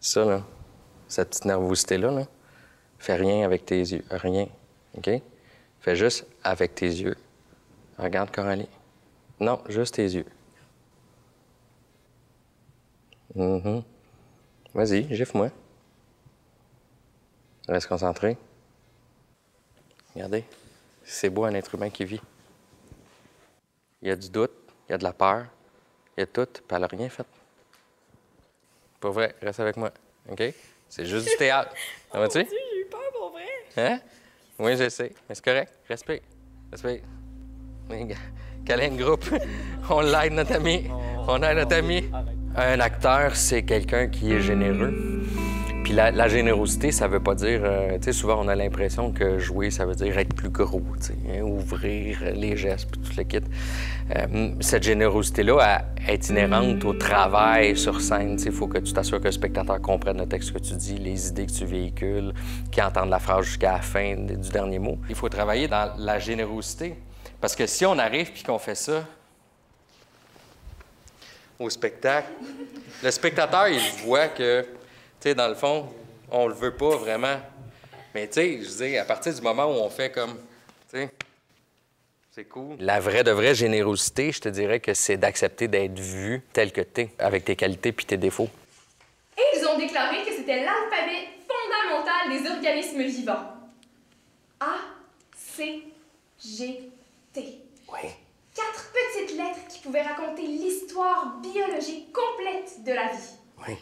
Ça, là, cette petite nervosité-là, là, fais rien avec tes yeux. Rien, OK? Fais juste avec tes yeux. Regarde Coralie. Non, juste tes yeux. Vas-y, gifle-moi. Reste concentré. Regardez, c'est beau un être humain qui vit. Il y a du doute, il y a de la peur, il y a tout, puis elle n'a rien fait. Pour vrai, reste avec moi, OK? C'est juste du théâtre. Ça va-tu? Mon Dieu, j'ai eu peur pour vrai. Hein? Oui, je sais. Mais c'est correct. Respire. Respire. Câlin de groupe. On l'aide, notre ami. On aide notre ami. Un acteur, c'est quelqu'un qui est généreux. Puis la générosité, ça veut pas dire... tu sais, souvent, on a l'impression que jouer, ça veut dire être plus gros, tu sais, hein, ouvrir les gestes, puis tout le kit. Cette générosité-là, elle est inhérente au travail sur scène. Il faut que tu t'assures que le spectateur comprenne le texte que tu dis, les idées que tu véhicules, qu'il entende la phrase jusqu'à la fin du dernier mot. Il faut travailler dans la générosité. Parce que si on arrive puis qu'on fait ça au spectacle, le spectateur, il voit que, tu sais, dans le fond, on le veut pas vraiment. Mais tu sais, je dis, à partir du moment où on fait comme, tu sais, c'est cool. La vraie de vraie générosité, je te dirais que c'est d'accepter d'être vu tel que t'es, avec tes qualités puis tes défauts. Et ils ont déclaré que c'était l'alphabet fondamental des organismes vivants. A, C, G, T. Oui. 4 petites lettres qui pouvaient raconter l'histoire biologique complète de la vie. Oui.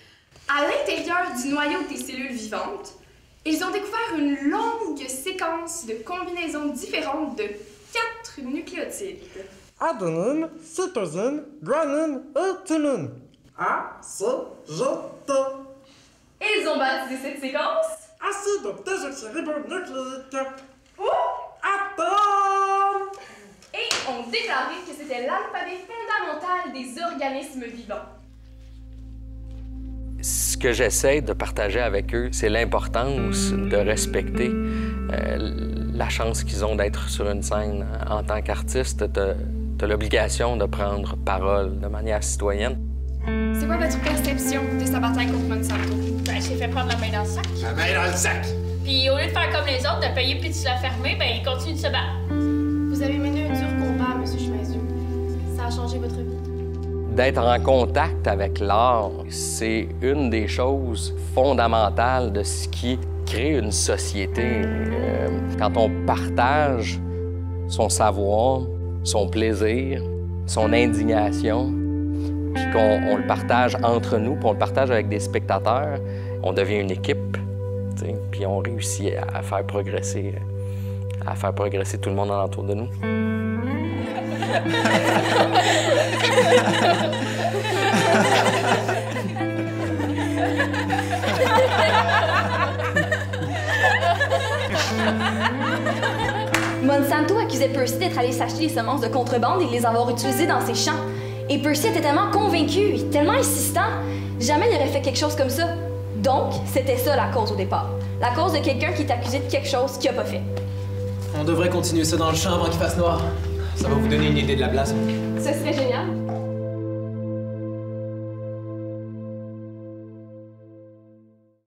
À l'intérieur du noyau des cellules vivantes, ils ont découvert une longue séquence de combinaisons différentes de 4 nucléotides. Adenine, cytosine, guanine et thymine. A, C, G, T. Et ils ont baptisé cette séquence Acide désoxyribonucléique. ou Atome. et ont déclaré que c'était l'alphabet fondamental des organismes vivants. Ce que j'essaie de partager avec eux, c'est l'importance de respecter la chance qu'ils ont d'être sur une scène. En tant qu'artiste, t'as l'obligation de prendre parole de manière citoyenne. C'est quoi votre perception de sa bataille contre Monsanto? Ben, elle s'est fait prendre la main dans le sac. La main dans le sac. Puis au lieu de faire comme les autres, de payer puis de se la fermer, ben, il continue de se battre. Vous avez mené un dur combat, M. Schmeisser. Ça a changé votre vie. D'être en contact avec l'art, c'est une des choses fondamentales de ce qui crée une société. Quand on partage son savoir, son plaisir, son indignation, puis qu'on le partage entre nous, puis on le partage avec des spectateurs, on devient une équipe, t'sais, puis on réussit à faire progresser tout le monde alentour de nous. Monsanto accusait Percy d'être allé s'acheter des semences de contrebande et de les avoir utilisées dans ses champs. Et Percy était tellement convaincu, tellement insistant, jamais il aurait fait quelque chose comme ça. Donc, c'était ça la cause au départ. La cause de quelqu'un qui est accusé de quelque chose qu'il n'a pas fait. On devrait continuer ça dans le champ avant qu'il fasse noir. Ça va vous donner une idée de la place. Ce serait génial.